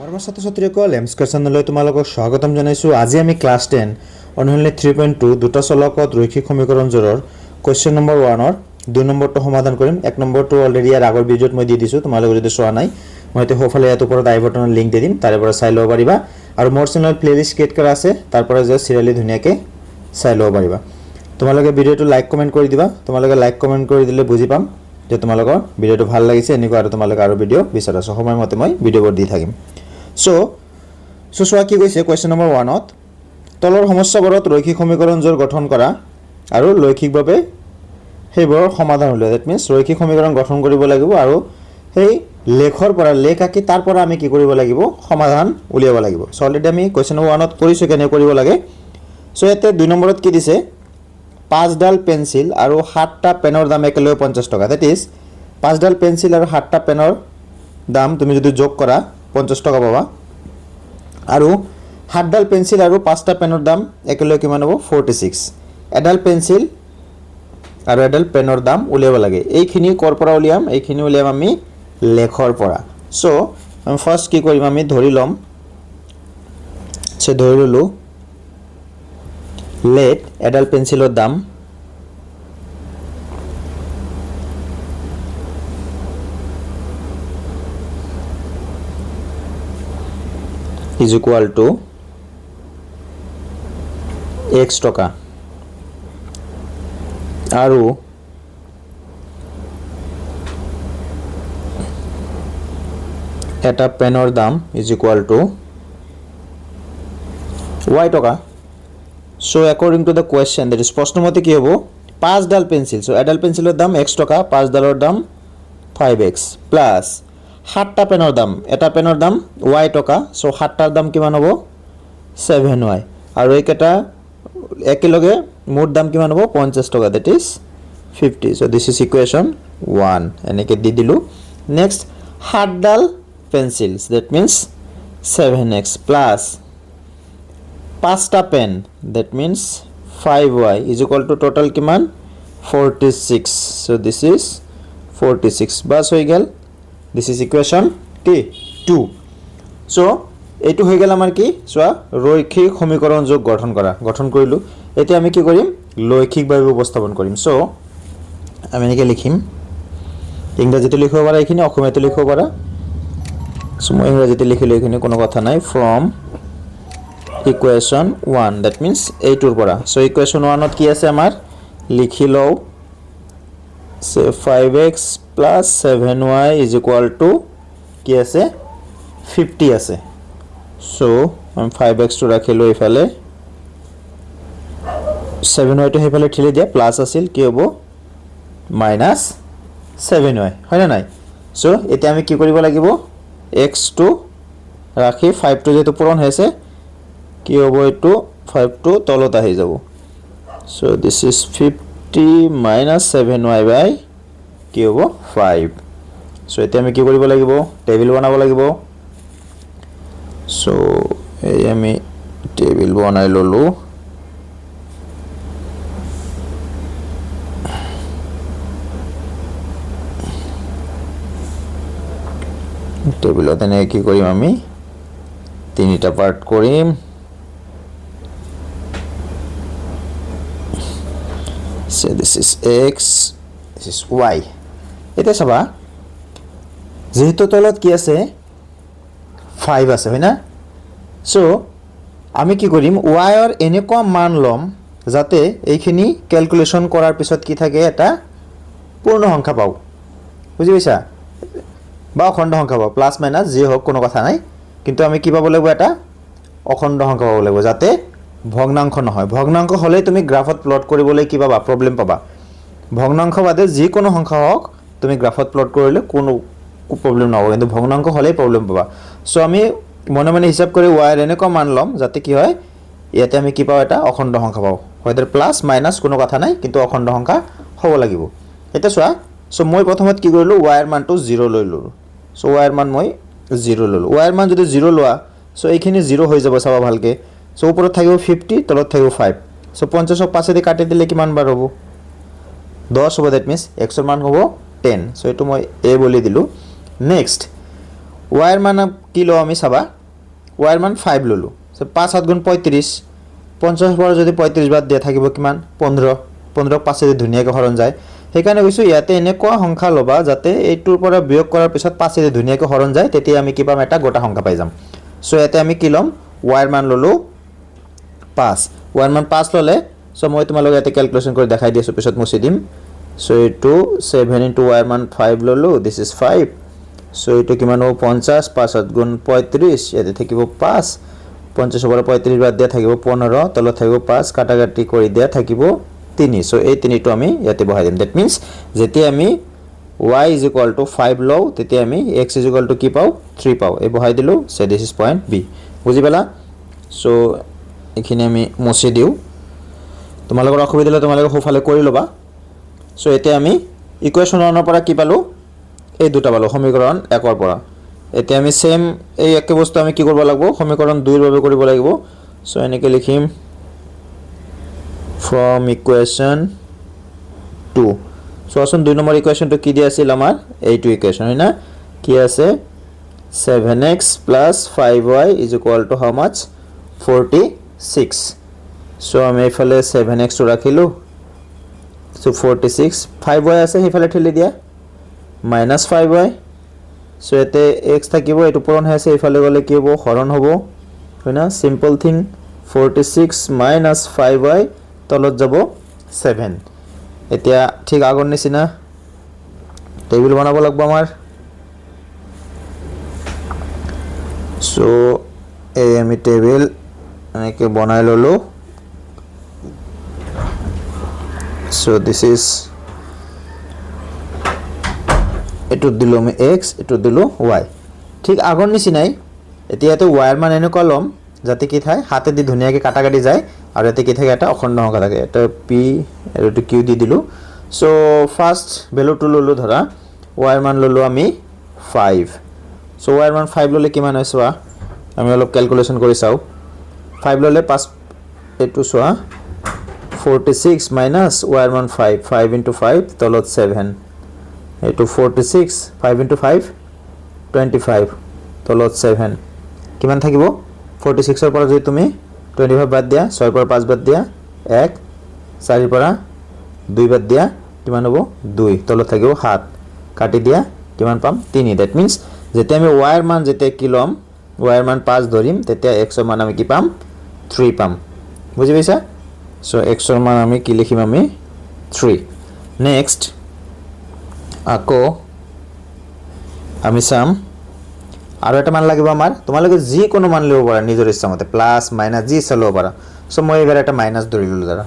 মৰমৰ ছাত্ৰ-ছাত্ৰীসকল এমস্কয়াৰ চেনেললৈ তোমালোকক স্বাগতম জনাইছো। আজি আমি ক্লাছ 10 অনুশীলনী 3.2 দুটা চলকত ৰৈখিক সমীকৰণ জোৰৰ কোৱেশ্চন নম্বৰ 1 ৰ 2 নম্বৰটো সমাধান কৰিম। 1 নম্বৰটো অলৰেডি ইয়াৰ আগৰ ভিডিঅ'ত মই দি দিছো, তোমালোকে যদি চোৱা নাই মই তে হোফালে ইয়াত ওপৰত আই বাটনৰ লিংক দি দিম, তাৰে পৰা চাই ল'ব পাৰিবা। আৰু মোৰ চেনেলত প্লেলিষ্ট ক্ৰিয়েট কৰা আছে, তাৰ পৰা যে সিৰিয়ালি ধুনীয়াকৈ চাই ল'ব পাৰিবা। তোমালোকে ভিডিঅ'টো লাইক কমেন্ট কৰি দিবা। তোমালোকে লাইক কমেন্ট কৰি দিলে বুজি পাম যে তোমালোকৰ ভিডিঅ'টো ভাল লাগিছে, এনেকুৱা আৰু তোমালোকে আৰু ভিডিঅ' বিচাৰিছা সময়মতে মই ভিডিঅ'বোৰ দি থাকিম। So চোৱা কি কৈছে কোৱেশ্চন নম্বৰ 1 ত তলৰ সমস্যাবোৰত ৰৈখিক সমীকৰণ জোৰ গঠন কৰা আৰু লৈখিকভাৱে হেবৰ সমাধান উলিওৱা। দ্যাট মিন্স ৰৈখিক সমীকৰণ গঠন কৰিব লাগিব আৰু সেই লেখৰ পৰা লেখ আকি তাৰ পৰা আমি কি কৰিব লাগিব সমাধান উলিয়াব লাগিব। সো অলৰেডি আমি কোৱেশ্চন নম্বৰ 1 ত কৰিছো কেনে কৰিব লাগে। সো ইয়াতে 2 নম্বৰত কি দিছে 5 ডাল পেন্সিল আৰু 7টা পেনৰ দাম একেলগে 50 টকা। দ্যাট ইজ 5 ডাল পেন্সিল আৰু 7টা পেনৰ দাম তুমি যদি যোগ কৰা 50 টকা পাবা। আৰু 7 ডাল পেন্সিল আৰু 5টা পেনৰ দাম একেলগে কিমান হ'ব 46। এডাল পেন্সিল আৰু এডাল পেনৰ দাম উলিয়াব লাগে। এইখিনি কৰ পৰা উলিয়াম? এইখিনি উলিয়াম আমি লেখৰ পৰা। সো আমি ফাৰ্স্ট কি কৰিম, আমি ধৰি লম ধৰি ললো লেট এডাল পেন্সিলৰ দাম is equal to x টকা আৰু এটা পেনৰ দাম is equal to y টকা। so according to the question that is প্ৰশ্নমতে কি হ'ব 5 ডাল পেন্সিল, so এডাল পেন্সিলৰ দাম x টকা, 5 ডালৰ দাম 5x প্লাস 7টা পেনৰ দাম, এটা পেনৰ দাম y টকা। সো 7টাৰ দাম কিমান হ'ব 7y আৰু এইকেটা একেলগে মোট দাম কিমান হ'ব 50 টকা, that is 50। So this is equation 1 এনেকে দি দিলো। নেক্সট 7 ডাল pencils, that means 7x plus 5টা pen, that means 5y is equal to total কিমান 46। সো দিস ইজ 46 বাস হৈ গেল। This is equation T2. So এইটো হৈ গেল আমাৰ কি চোৱা ৰৈখিক সমীকৰণ যোগ গঠন কৰিলো। এতিয়া আমি কি কৰিম লৈখিকভাৱে উপস্থাপন কৰিম। সো আমি এনেকৈ লিখিম, ইংৰাজীতে লিখিব পাৰা, এইখিনি অসমীয়াতে লিখিব পাৰা। সো মই ইংৰাজীতে লিখিলো, এইখিনি কোনো কথা নাই। ফ্ৰম ইকুৱেশ্যন 1 দ্যাট মিন্স এইটোৰ পৰা। সো ইকুৱেশ্যন 1 ত কি আছে আমাৰ লিখি লও 5x plus 7y is equal to কি আছে 50 আছে। সো আমি 5x টো ৰাখিলো ইফালে, 7y টো হেফালে ঠেলি দিয়া, প্লাস আছিল কি হ'ব মাইনাস 7y, হয় না নাই? সো এতিয়া আমি কি কৰিব লাগিব x টো ৰাখি 5 টো যেটো পূৰণ হৈছে কি হ'ব এটো 5 টো তলত আহি যাব। So this is 50 minus 7y by কি হ'ব 5। সো এতিয়া আমি কি কৰিব লাগিব টেবিল বনাব লাগিব। সো এই আমি টেবিল বনাই ললো। টেবিলত এনে কি কৰিম আমি তিনিটা পাৰ্ট কৰিম। So this is x, this is y. এতিয়া চাবা যেহেতু তলত কি আছে 5 আছে, হয় না? সো আমি কি কৰিম y ৰ এনেকুৱা মান লম যাতে এইখিনি ক্যালকুলেশন কৰাৰ পিছত কি থাকে এটা পূৰ্ণ সংখ্যা পাও, বুজি পাইছা? বা অখণ্ড সংখ্যা পাও, প্লাস মাইনাস যি হোক কোনো কথা নাই, কিন্তু আমি কি পাব লাগিব এটা অখণ্ড সংখ্যা পাব লাগিব যাতে ভগ্নাংশ নহয়। ভগ্নাংশ হলে তুমি গ্ৰাফত প্লট কৰিবলৈ কি পাবা প্ৰবলেম পাবা। ভগ্নাংশ বাদে যি কোনো সংখ্যা হোক তুমি গ্ৰাফত প্লট কৰিলে কোনো প্ৰবলেম নহব, কিন্তু ভগ্নাংশ হলেই প্ৰবলেম পাবা। সো আমি মনে মনে হিসাব কৰি y ৰ এনেকুৱা মান লম যাতে কি হয় ইয়াতে আমি কি পাও এটা অখণ্ড সংখ্যা পাও, হয়তো প্লাস মাইনাস কোনো কথা নাই, কিন্তু অখণ্ড সংখ্যা হ'ব লাগিব। এটা চোৱা, সো মই প্ৰথমত কি কৰিলো y ৰ মানটো 0 লৈ ললো। সো y ৰ মান মই 0 ললো। y ৰ মান যদি 0 লোৱা সো এইখিনি 0 হৈ যাব, চাবা ভালকে। সো ওপৰত থাকিব 50, তলত থাকিব 5। সো 50 ক 5 দি কাটি দিলে কিমান বাৰ হ'ব 10 হ'ব, দ্যাট মিন্স x ৰ মান হ'ব 10। সো এটো মই a বলি দিলো। নেক্সট y ৰ মান কি লো আমি চাবা y মান 5 ললো সো 5 7 গুণ 35 50 পৰা যদি 35 বাদ দিয়া থাকিব কিমান 15 15 5 এ ধুনিয়াকৈ হৰণ যায় সেইকাৰণে কৈছো ইয়াতে এনেকুৱা সংখ্যা লবা যাতে এইটোৰ পৰা বিয়োগ কৰাৰ পিছত 5 এ ধুনিয়াকৈ হৰণ যায় তেতিয়া আমি কি পাম এটা গোটা সংখ্যা পাই যাম সো ইয়াতে আমি কি লম y ৰ মান ললো 5 y ৰ মান 5 ললে সো মই তোমালোক ইয়াতে ক্যালকুলেশন কৰি দেখাই দিছো পিছত মুছি দিম সো এটো 7 into y ৰ মান 5 ললো দিস ইজ 5 সো এটো কিমান হ'ব 50 5 7 গুণ 35 ইয়াতে থাকিব 5 50 পৰা 35 বাদ দিয়া থাকিব 15 তলত থাকিব 5 কাটাকাটি কৰি দিয়া থাকিব 3 সো এই 3 টো আমি ইয়াতে বহাই দিম দ্যাট মিন্স যেতিয়া আমি y = 5 লও তেতিয়া আমি x = কি পাও 3 পাও এই বহাই দিলো so this is point b বুজি পালা সো এখানে আমি মুছি দিও তোমালোকৰ অসুবিধা হলে তোমালোকে হোফালে কৰি লবা সো এতে আমি ইকুয়েশন 1 ৰ পৰা কি পালো এই দুটা পালো সমীকৰণ 1 ৰ পৰা এতে আমি সেম এই একে বস্তু আমি কি কৰিব লাগিব সমীকৰণ 2 ৰ বাবে কৰিব লাগিব সো এনেকে লিখিম from equation 2 সো আসুন 2 নম্বৰ ইকুয়েশনটো কি দিয়া আছিল আমাৰ এইটো ইকুয়েশন হয় না কি আছে 7x + 5y = how much 46 so আমি এফালে 7x টো ৰাখিলো সো 46 5y আছে হেফালে ঠেলি দিয়া -5y সো এতে x থাকিব এটো পূৰণ হৈ আছে এফালে গলে কি হ'ব হৰণ হ'ব হয়না সিম্পল থিং 46 - 5y তলত যাব 7 এতিয়া ঠিক আগৰ নিচিনা টেবিল বনাব লাগিব আমাৰ সো এই আমি টেবিল এনেকে বনাই ললো so this is এটো দিলো আমি x এটো দিলো y ঠিক আগৰ নিচিনাই এতিয়াতে y ৰ মান এনে কলম যাতে কি থাই হাতে দি ধুনিয়াকে কাটাকাটি যায় আৰু এতে কি থাকে এটা অখণ্ড সংখ্যা থাকে এটা p আৰু এটো q দি দিলো সো ফাৰ্স্ট ভ্যালু টু ললো ধৰা y ৰ মান ললো আমি 5 সো y ৰ মান 5 ললে কিমান হয় সোৱা আমি অলপ ক্যালকুলেশন কৰি চাও 5 ললে 5 এটো সোৱা 46 minus y ৰ মান 5 5 into 5 তলত 7 এটো 46 5 into 5 25 তলত 7 কিমান থাকিব 46 ৰ পৰা যদি তুমি 25 বাদ দিয়া 6 ৰ পৰা 5 বাদ দিয়া 1 4 ৰ পৰা 2 বাদ দিয়া কিমান হ'ব 2 তলত থাকিব 7 কাটি দিয়া কিমান পাম 3 দ্যাট মিন্স যেতিয়া আমি y ৰ মান যেতিয়া কি লম y ৰ মান 5 ধৰিম তেতিয়া x ৰ মান আমি কি পাম 3 পাম বুজি পাইছা সো x ৰ মান আমি কি লিখিম আমি 3 নেক্সট আকো আমি সাম আৰু এটা মান লাগিব আমাৰ তোমালোকে যি কোনো মান লব পাৰা নিজৰ ইচ্ছামতে প্লাস মাইনাস যি চলো পাৰা সো মই এবাৰ এটা মাইনাস ধৰি ললো ধৰা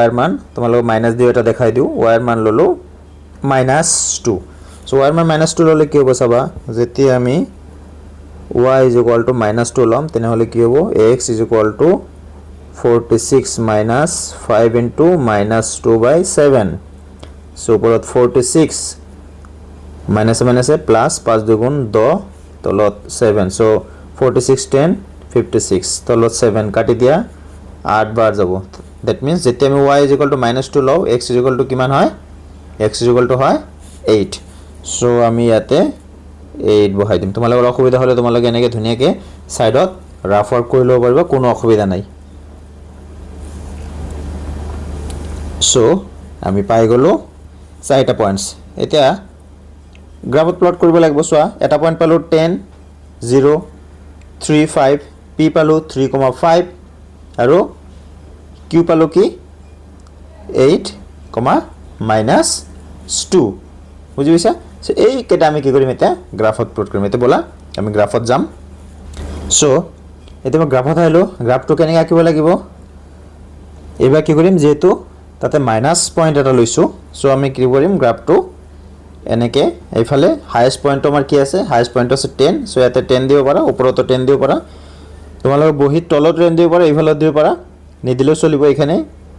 y ৰ মান তোমালোকে মাইনাস দিও এটা দেখাই দিও y ৰ মান ললো -2 সো y ৰ মান -2 ললে কি হ'ব চাবা যেতিয়া আমি y = -2 লম তেনে হলে কি হ'ব x = 46 minus 5 into -2 by 7 so ওপৰত 46 minus minus plus 5 দুগুণ 10 তলত 7 so 46 10 56 তলত 7 কাটি দিয়া 8 বাৰ যাব that means যেতিয়া আমি y = -2 লও x = কিমান হয় x = হয় 8 so আমি ইয়াতে 8 বহাই দিম তোমালোকৰ অসুবিধা হলে তোমালোকে এনেকে ধুনিয়াকে সাইডত ৰাফ ওয়াৰ্ক কৰি লব পাৰিবা কোনো অসুবিধা নাই সো আমি পাই গলো 4টা পয়েন্টস এতিয়া গ্রাফত প্লট কৰিব লাগিব সোৱা এটা পয়েন্ট পালো 10 0 3 5 p পালো 3,5 আৰু q পালো কি 8, -2 বুজি পাইছা সো এই কেটা আমি কি কৰিম এটা গ্ৰাফত প্লট কৰিম এটা বলা আমি গ্ৰাফত যাম সো এটা মই গ্ৰাফত আইলো গ্ৰাফটো কেনেকৈ আঁকিব লাগিব এবাৰ কি কৰিম যেহেতু তাতে মাইনাস পয়েন্ট এটা লৈছো সো আমি কি কৰিম গ্ৰাফটো এনেকে এইফালে হাইয়েস্ট পয়েন্ট আমাৰ কি আছে হাইয়েস্ট পয়েন্ট আছে 10 সো ইয়াতে 10 দিব পাৰা ওপৰতো 10 দিব পাৰা তোমালোক বহি তলত 10 দিব পাৰা এইফালে দিব পাৰা নিদিলেও চলিব এখানে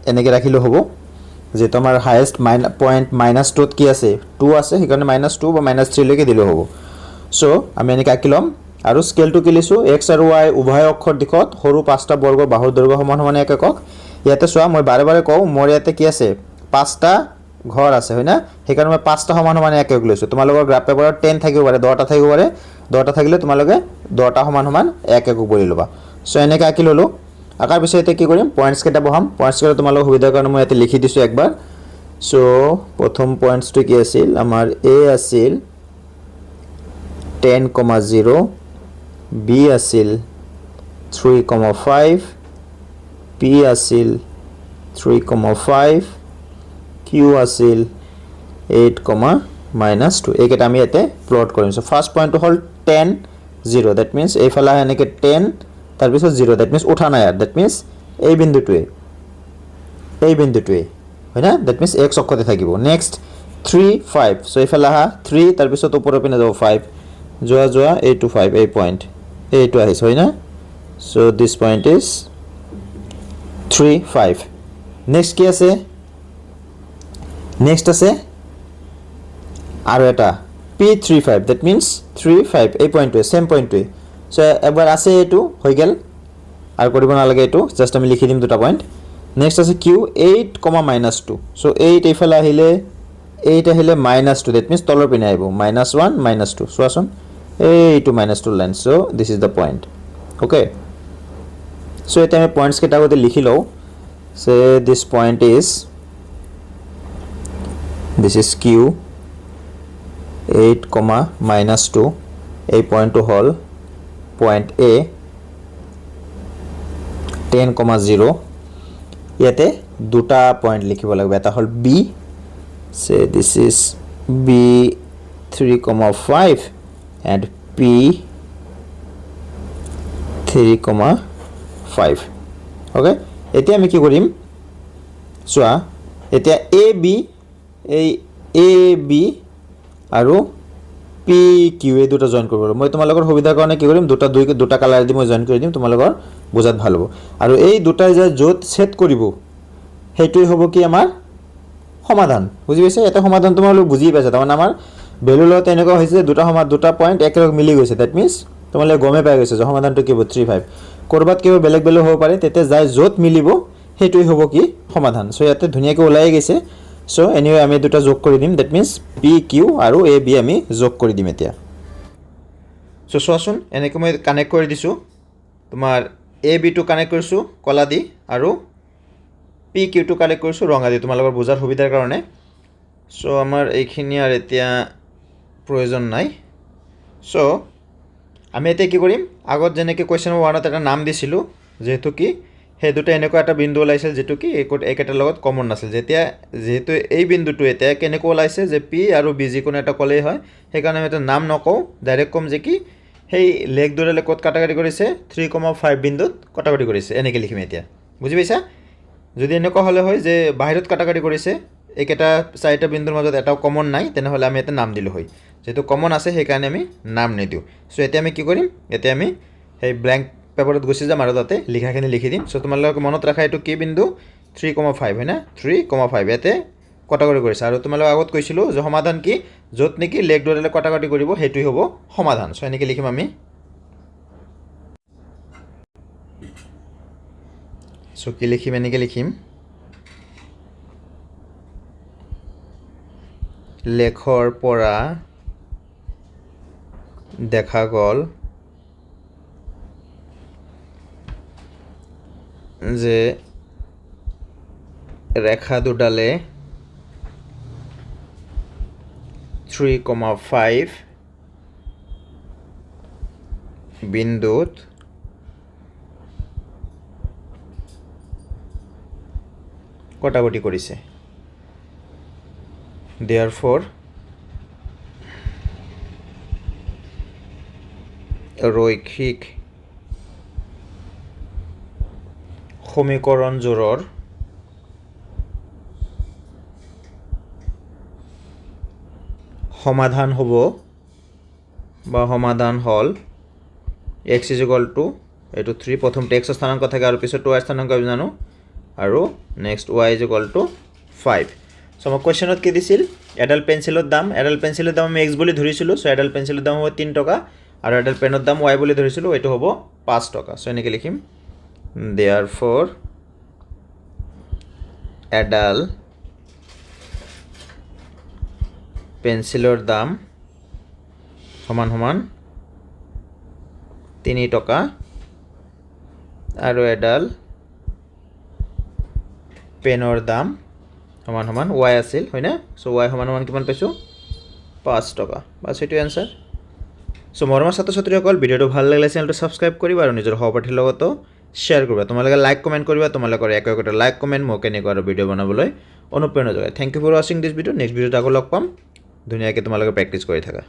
এনেকে ৰাখিলো হ'ব যে তোমাৰ হাইয়েস্ট পয়েন্ট -2 কি আছে 2 আছে সেইকাৰণে -2 বা -3 লৈকে দিলে হ'ব সো আমি এনেকে আঁকিলম আৰু স্কেলটো কি লিছো x আৰু y উভয় অক্ষৰ দিশত সৰু পাঁচটা বৰ্গ বাহুৰ দৈৰ্ঘ্য সমান সমান এক একক ইয়াতে সোৱা মই বাৰে বাৰে কও মোৰ ইয়াতে কি আছে পাঁচটা ঘৰ আছে হয়না সেইকাৰণে মই পাঁচটা সমান সমান এক একক লৈছো তোমালোকৰ গ্ৰাফ পেপাৰত 10 থাকিব পাৰে 10টা থাকিব পাৰে 10টা থাকিলে তোমালোকে 10টা সমান সমান 1 একক বলি ল'বা সো এনেকৈ আঁকি ল'লোঁ আঁকাৰ পিছত এতিয়া কি কৰিম পইণ্টছ কেইটা বহাম পইণ্টছ কেইটা তোমালোকৰ সুবিধাৰ কাৰণে মই ইয়াতে লিখি দিছোঁ একবাৰ সো প্ৰথম পইণ্টছটো কি আছিল আমাৰ এ আছিল 10,0 বি আছিল 3,5 পি আছিল 3,5 কিউ আছিল 8,-2 এইকেইটা আমি ইয়াতে প্লট কৰিম সো ফাৰ্ষ্ট পইণ্টটো হ'ল 10 0 দ্যাট মিন্স এইফালে এনেকৈ 10 তাৰপিছত 0 দ্যাট মিন্স উঠা নাই দ্যাট মিন্স এই বিন্দুটোৱে হয় না দ্যাট মিন্স x অক্ষতে থাকিব নেক্সট 3 5 সো এইফালে আহা 3 তাৰপিছত ওপৰৰ পিনে যাব 5 যোৱা এইটো 5 এই পইণ্ট এইটো আহিছে হয় না so this point is 3 5 next কি আছে নেক্সট আছে আৰু এটা p35 দ্যাট মিন্স 35 এই পইণ্টটোৱে সেম পইণ্টটোৱে সো এবাৰ আছে এইটো হৈ গেল আৰু কৰিব নালাগে এইটো জাস্ট আমি লিখি দিম দুটা পইণ্ট নেক্সট আছে q 8,-2 সো 8 এইফালে আহিলে 8 আহিলে -2 দ্যাট মিন্স তলৰ পিনে আহিব -1 -2 চোৱাচোন এইটো -2 line so this is the point okay so এটা আমি পইণ্টছ কেইটা আগতে লিখি লওঁ say this point is this is q 8,-2 এই পইণ্টটো হ'ল পইণ্ট a 10,0 ইয়াতে দুটা পইণ্ট লিখিব লাগিব এটা হ'ল b সে this is b 3,5 and p 3,5 okay এতিয়া আমি কি কৰিম চোৱা এতিয়া a b এই a b আৰু p q এই দুটা জয়েন কৰিব মই তোমালোকৰ সুবিধাৰ কাৰণে কি কৰিম দুটা কালাৰ দি মই জয়েন কৰি দিম তোমালোকৰ বুজাত ভাল হ'ব আৰু এই দুটাই যে য'ত সেট কৰিব হেইটোই হ'ব কি আমাৰ সমাধান বুজি পাইছে এটা সমাধান তোমালোক বুজি পাইছা তাৰমানে আমাৰ ভ্যালু লগত এনেকুৱা হৈছে দুটা পইণ্ট একেলগ মিলি গৈছে দ্যাট মিন্স তোমালোকে গমে পাই গৈছে যে সমাধানটো কি হ'ব 35 কৰবাত কিবা বেলেগ হ'ব পাৰে তেতিয়া যাই য'ত মিলিব হেইটোই হ'ব কি সমাধান সো ইয়াতে ধুনিয়াকৈ ওলাই গৈছে সো এনিৱে আমি দুটা যোগ কৰি দিম দ্যাট মিন্স পি কিউ আৰু এ বি আমি যোগ কৰি দিম এতিয়া সো চোৱাচোন এনেকৈ মই কানেক্ট কৰি দিছোঁ তোমাৰ এ বি টো কানেক্ট কৰিছোঁ কলা দি আৰু পি কিউ টো কানেক্ট কৰিছোঁ ৰঙা দি তোমালোকৰ বুজাৰ সুবিধাৰ কাৰণে সো আমাৰ এইখিনি আৰু এতিয়া প্ৰয়োজন নাই সো আমি এতিয়া কি কৰিম আগত যেনেকৈ কোৱেশ্চন 1ত এটা নাম দিছিলোঁ যেহেতু কি সেই দুটা এনেকুৱা এটা বিন্দু ওলাইছিল যেটো কি একেটাৰ লগত কমন নাছিল যেহেতু এই বিন্দুটো এতিয়া কেনেকৈ ওলাইছে যে পি আৰু বি যিকোনো এটা কলেই হয় সেইকাৰণে আমি এটা নাম নকওঁ ডাইৰেক্ট কম যে কি সেই লেগ দুডালে ক'ত কাটাকাটি কৰিছে 3,5 বিন্দুত কাটাকাটি কৰিছে এনেকৈ লিখিম এতিয়া বুজি পাইছা যদি এনেকুৱা হলে হয় যে বাহিৰত কাটাকাটি কৰিছে একেটা চাৰিটা বিন্দুৰ মাজত এটাও কমন নাই তেনেহলে আমি এটা নাম দিলো হয় যেহেতু কমন আছে সেইকাৰণে আমি নাম নিদিও সো এতিয়া আমি কি কৰিম এতিয়া আমি সেই ব্ল্যাঙ্ক পেপাৰত গুছি যাম আৰু তাতে লিখাখিনি লিখি দিম সো তোমালোকে মনত ৰাখা এটো কি বিন্দু 3,5 হয় না 3,5 এতে কাটাকাটি কৰিছে আৰু তোমালোক আগত কৈছিলো যে সমাধান কি যত নেকি লেগ দুডালে কাটাকাটি কৰিব হেতুই হ'ব সমাধান সো এনেকৈ লিখিম আমি সো কি লিখিম এনেকৈ লিখিম লেখৰ পৰা দেখা গল যে ৰেখা দুডালে 3,5 বিন্দুত কটাকটি কৰিছে therefore ৰৈখিক সমীকৰণজোৰৰ সমাধান হ'ব বা সমাধান হল x = এটো 3 প্ৰথমতে x স্থানাঙ্ক থাকে আৰু পিছত y স্থানাঙ্ক আমি জানো আৰু নেক্সট y = 5 সো আমাৰ কোৱেশ্চনত কি দিছিল এডাল পেন্সিলৰ দাম আমি x বুলি ধৰিছিলো সো এডাল পেন্সিলৰ দাম হ'ব 3 টকা আৰু এডাল পেনৰ দাম y বুলি ধৰিছিলো এটো হ'ব 5 টকা সো এনেকৈ লিখিম therefore এডাল পেন্সিলৰ দাম সমান সমান 3 টকা আৰু এডাল পেনৰ দাম সমান সমান y আছিল হয়নে সো y সমান সমান কিমান পাইছো 5 টকা বাস এটো आंसर সো মৰমৰ ছাত্ৰ-ছাত্ৰীসকল ভিডিওটো ভাল লাগিলে চেনেলটো সাবস্ক্ৰাইব কৰিবা আৰু নিজৰ সহপাঠীৰ লগতো শেয়াৰ কৰিবা তোমালোকে লাইক কমেন্ট কৰিবা তোমালোকৰ একটা লাইক কমেন্ট মোক এনেকৈ আৰু ভিডিও বনাবলৈ অনুপ্ৰেৰণা যোগায় thank you for watching this video next ভিডিওত আকৌ লগ পাম ধুনীয়াকৈ তোমালোকে প্ৰেক্টিছ কৰি থাকা